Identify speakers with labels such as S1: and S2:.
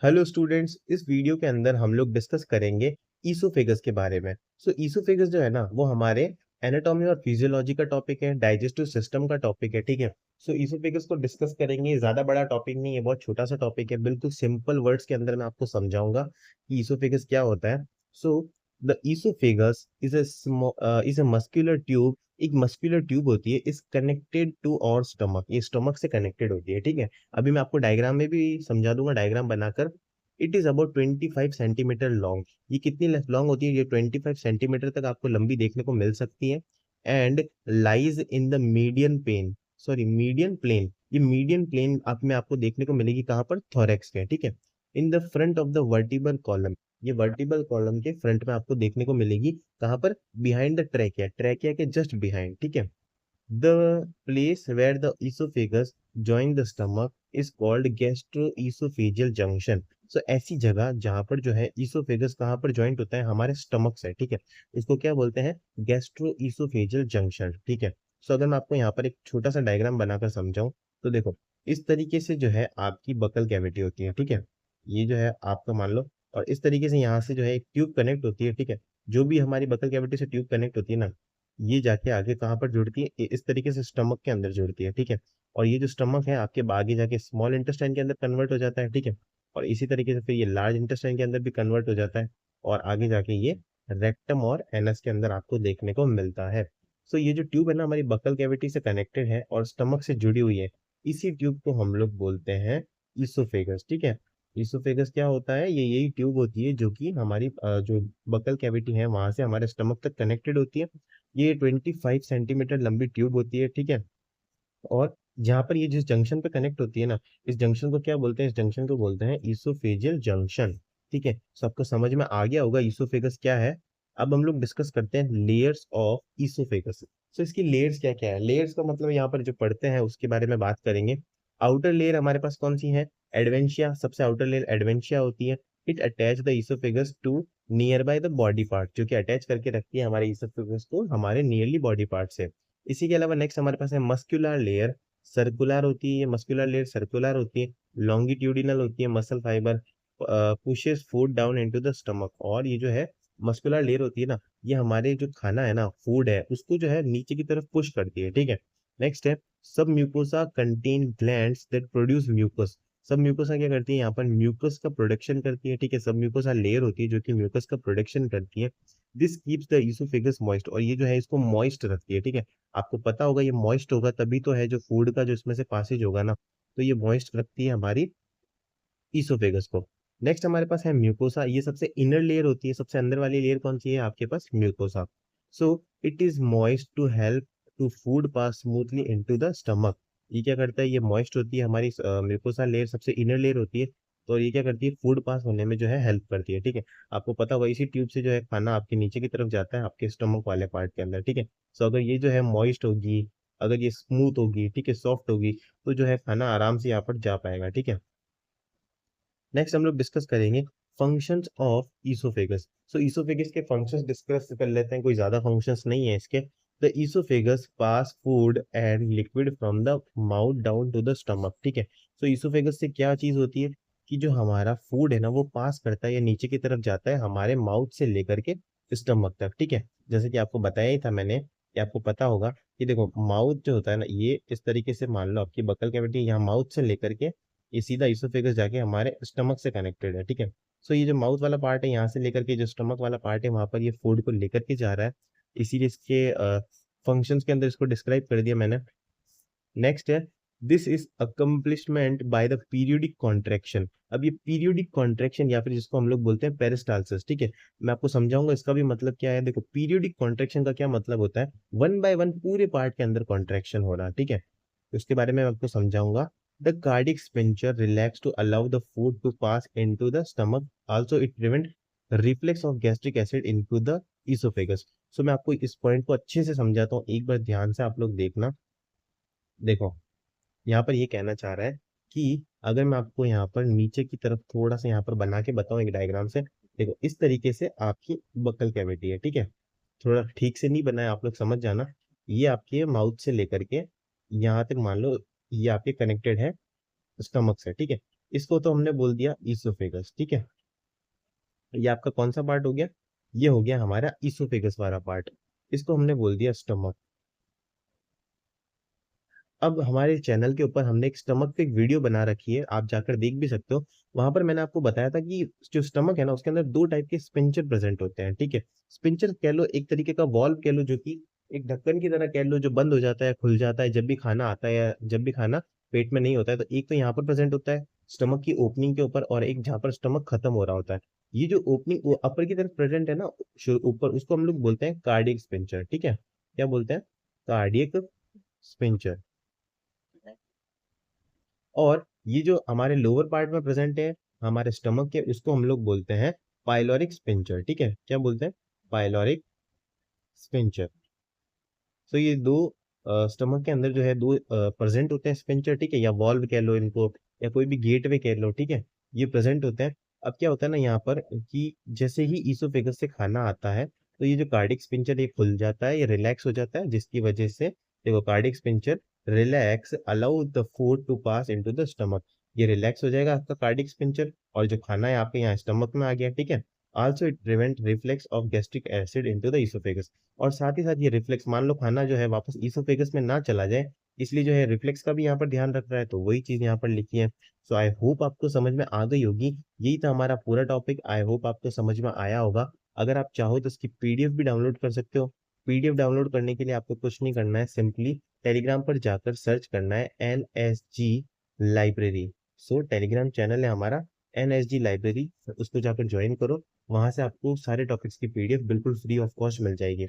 S1: Hello students, इस video के अंदर हम लोग डिस्कस करेंगे ईसोफेगस के बारे में। ईसोफेगस जो है ना वो हमारे एनाटॉमी और फिजियोलॉजी का टॉपिक है, डाइजेस्टिव सिस्टम का टॉपिक है। ठीक है। ईसोफेगस को डिस्कस करेंगे। ज्यादा बड़ा टॉपिक नहीं है, बहुत छोटा सा टॉपिक है। बिल्कुल सिंपल वर्ड्स के अंदर मैं आपको समझाऊंगा कि ईसोफेगस क्या होता है। So the oesophagus is a muscular tube. एक मस्कुलर ट्यूब होती है, इज कनेक्टेड टू और स्टमक। ये स्टमक से कनेक्टेड होती है। ठीक है। अभी मैं आपको डायग्राम में भी समझा दूंगा, डायग्राम बनाकर। It is about 25 centimetre long. ये कितनी लॉन्ग होती है? ये 25 सेंटीमीटर तक आपको लंबी देखने को मिल सकती है। And lies in the median plane. ये मीडियन प्लेन आप में आपको देखने को मिलेगी कहाँ पर? थोरेक्स के। ठीक है। In the front of the vertebral column. ये वर्टिबल कॉलम के फ्रंट में आपको देखने को मिलेगी कहाँ पर? Behind the trachea. ट्रैकिया के जस्ट बिहाइंड। ठीक है। The place where the esophagus join the stomach is called gastroesophageal junction. ऐसी जगह जहां पर जो है ईसोफेगस कहाँ पर ज्वाइंट होता है? हमारे स्टमक से। ठीक है। इसको क्या बोलते हैं? गैस्ट्रोईसोफेजियल जंक्शन। ठीक है। अगर मैं आपको यहाँ पर एक छोटा सा डायग्राम बनाकर समझाऊं तो देखो, इस तरीके से जो है आपकी बकल कैविटी होती है। ठीक है। ये जो है आपका मान लो, और इस तरीके से यहाँ से जो है एक ट्यूब कनेक्ट होती है। ठीक है। जो भी हमारी बकल कैविटी से ट्यूब कनेक्ट होती है ना, ये जाके आगे कहाँ पर जुड़ती है? इस तरीके से स्टमक के अंदर जुड़ती है। ठीक है। और ये जो स्टमक है आपके आगे जाके स्मॉल इंटेस्टाइन के अंदर कन्वर्ट हो जाता है। ठीक है। और इसी तरीके से फिर ये लार्ज इंटेस्टाइन के अंदर भी कन्वर्ट हो जाता है, और आगे जाके ये रेक्टम और एनस के अंदर आपको देखने को मिलता है। ये जो ट्यूब है ना हमारी बकल कैविटी से कनेक्टेड है और स्टमक से जुड़ी हुई है। इसी ट्यूब को हम लोग बोलते हैं ईसोफेगस। ठीक है। ईसोफेगस क्या होता है? ये यही ट्यूब होती है जो कि हमारी जो बकल कैविटी है वहां से हमारे स्टमक तक कनेक्टेड होती है। ये 25 सेंटीमीटर लंबी ट्यूब होती है। ठीक है। और जहाँ पर ये जिस जंक्शन पे कनेक्ट होती है ना, इस जंक्शन को क्या बोलते हैं? इस जंक्शन को बोलते हैं ईसोफेजियल जंक्शन। ठीक है। आपको समझ में आ गया होगा ईसोफेगस क्या है। अब हम लोग डिस्कस करते हैं लेयर्स ऑफ ईसोफेगस। इसकी लेयर्स क्या क्या है? लेयर्स का मतलब यहाँ पर जो पढ़ते हैं उसके बारे में बात करेंगे। आउटर लेयर हमारे पास कौन सी है? एडवेंशिया। सबसे आउटर लेयर एडवेंशिया होती है। It attach the oesophagus to nearby the body part, जो कि अटैच करके रखती है हमारे ईसोफेगस को हमारे नियरली बॉडी पार्ट से। इसी के अलावा नेक्स्ट हमारे पास है मस्कुलर लेयर। सर्कुलर होती है ये मस्कुलर लेयर, सर्कुलर होती है। लॉन्गिट्यूडिनल होती है। Muscle fibre pushes food down into the stomach. और ये जो है मस्कुलर लेयर होती है ना, ये हमारे जो खाना है ना, फूड है, उसको जो है नीचे की तरफ पुश करती है। ठीक है। नेक्स्ट है submucosa contain glands that produce mucus. Submucosa क्या करती है? यहाँ पर म्यूकस का प्रोडक्शन करती है। ठीक है। सब म्यूकोसा लेयर होती है जो कि म्यूकस का प्रोडक्शन करती है। This keeps the oesophagus moist. और ये जो है इसको मॉइस्ट रखती है। ठीक है। आपको पता होगा ये मॉइस्ट होगा तभी तो है जो फूड का जो इसमें से पासेज होगा ना, तो ये मॉइस्ट रखती है हमारी ईसोफेगस को। नेक्स्ट हमारे पास है म्यूकोसा। ये सबसे इनर लेयर होती है। सबसे अंदर वाली लेयर कौन सी है आपके पास? Mucosa. So it is moist to help to food pass smoothly into the stomach. ये क्या करता है? ये मॉइस्ट होती है हमारी म्यूकोसा लेयर, सबसे इनर लेयर होती है। तो ये क्या करती है? फूड पास होने में जो है हेल्प करती है। ठीक है। आपको पता होगा इसी ट्यूब से जो है खाना आपके नीचे की तरफ जाता है आपके स्टमक वाले पार्ट के अंदर। ठीक है। अगर ये जो है मॉइस्ट होगी, अगर ये स्मूथ होगी, ठीक है, सॉफ्ट होगी, तो जो है खाना आराम से यहाँ पर जा पाएगा। ठीक है। नेक्स्ट हम लोग डिस्कस करेंगे फंक्शंस ऑफ ईसोफेगस। ईसोफेगस के फंक्शंस डिस्कस कर लेते हैं। कोई ज्यादा फंक्शंस नहीं है इसके। The oesophagus pass food and liquid from the mouth down to the stomach. ठीक है। ईसोफेगस से क्या चीज होती है कि जो हमारा फूड है ना वो पास करता है या नीचे की तरफ जाता है हमारे माउथ से लेकर के स्टमक तक। ठीक है। जैसे कि आपको बताया ही था मैंने कि आपको पता होगा कि देखो माउथ जो होता है ना, ये इस तरीके से मान लो आपकी बकल कैविटी यहाँ माउथ से लेकर के ये सीधा इसोफेगस जाके हमारे स्टमक से कनेक्टेड है। ठीक है। ये जो माउथ वाला पार्ट है यहाँ से लेकर के जो स्टमक वाला पार्ट है वहां पर ये फूड को लेकर के जा रहा है। इसीलिए इसके फंक्शंस के अंदर इसको डिस्क्राइब कर दिया मैंने। नेक्स्ट है this is accomplishment by the periodic contraction. अब ये पीरियोडिक कॉन्ट्रैक्शन या फिर जिसको हम लोग बोलते हैं पेरिस्टालसिस। ठीक है। मैं आपको समझाऊंगा इसका भी मतलब क्या है। देखो पीरियोडिक कॉन्ट्रैक्शन का क्या मतलब होता है? वन बाय वन पूरे पार्ट के अंदर कॉन्ट्रैक्शन हो रहा। ठीक है। उसके बारे में मैं आपको समझाऊंगा। The cardiac sphincter relax to allow the food to pass into the stomach. Also it prevent reflux of gastric acid into the oesophagus. मैं आपको इस पॉइंट को अच्छे से समझाता हूँ, एक बार ध्यान से आप लोग देखना। देखो यहाँ पर ये कहना चाह रहा है कि अगर मैं आपको यहाँ पर नीचे की तरफ थोड़ा सा यहाँ पर बना के बताऊँ एक डायग्राम से, देखो इस तरीके से आपकी बक्कल कैविटी है। ठीक है। थोड़ा ठीक से नहीं बना है, आप लोग समझ जाना। ये आपके माउथ से लेकर के यहाँ तक मान लो ये आपके कनेक्टेड है स्टमक से। ठीक है। इसको तो हमने बोल दिया ईसोफेगस, ठीक है। ये आपका कौन सा पार्ट हो गया? ये हो गया हमारा ईसोफेगस वाला पार्ट। इसको हमने बोल दिया स्टमक। अब हमारे चैनल के ऊपर हमने एक स्टमक पे एक वीडियो बना रखी है, आप जाकर देख भी सकते हो। वहां पर मैंने आपको बताया था कि जो स्टमक है ना, उसके अंदर दो टाइप के स्पिंचर प्रेजेंट होते हैं, ठीक है। स्पिंचर कह लो, एक तरीके का वॉल्व कह लो, जो कि एक ढक्कन की तरह कह लो, जो बंद हो जाता है, खुल जाता है जब भी खाना आता है या जब भी खाना पेट में नहीं होता है। तो एक तो यहाँ पर प्रेजेंट होता है स्टमक की ओपनिंग के ऊपर, और एक जहाँ पर स्टमक खत्म हो रहा होता है। ये जो ओपनिंग वो अपर की तरफ प्रेजेंट है ना, ऊपर, उसको हम लोग बोलते हैं कार्डियक स्पिंचर, ठीक है। क्या बोलते हैं? Cardiac sphincter. और ये जो हमारे लोअर पार्ट में प्रेजेंट है हमारे स्टमक के, उसको हम लोग बोलते हैं पाइलोरिक स्पिंचर, ठीक है। क्या बोलते हैं? Pyloric sphincter. तो ये दो स्टमक के अंदर जो है दो प्रेजेंट होते हैं स्पिंचर, ठीक है, या वॉल्व कह लो इनको, या कोई भी गेटवे कह लो, ठीक है। ये प्रेजेंट होते हैं। अब क्या होता है ना यहाँ पर कि जैसे ही ईसोफेगस से खाना आता है, तो ये जो कार्डिक स्पिंचर ये खुल जाता है, ये रिलैक्स हो जाता है, जिसकी वजह से देखो cardiac sphincter relax allow the food to pass into the stomach. ये रिलैक्स हो जाएगा आपका कार्डिक स्पिंचर, और जो खाना है आपके यहाँ स्टमक में आ गया, ठीक है। Also it prevent reflux of gastric acid into the oesophagus. और साथ ही साथ ये रिफ्लेक्स, मान लो खाना जो है वापस ईसोफेगस में ना चला जाए, इसलिए जो है रिफ्लेक्स का भी यहाँ पर ध्यान रख रहा है, तो वही चीज यहाँ पर लिखी है। सो आई होप आपको समझ में आ गई होगी। यही था हमारा पूरा टॉपिक, आई होप आपको समझ में आया होगा। अगर आप चाहो तो इसकी पीडीएफ भी डाउनलोड कर सकते हो। पीडीएफ डाउनलोड करने के लिए आपको कुछ नहीं करना है, सिंपली टेलीग्राम पर जाकर सर्च करना है NSG लाइब्रेरी। सो टेलीग्राम चैनल है हमारा NSG लाइब्रेरी, उसको जाकर ज्वाइन करो। वहां से आपको सारे टॉपिक्स की पीडीएफ बिल्कुल फ्री ऑफ कॉस्ट मिल जाएगी।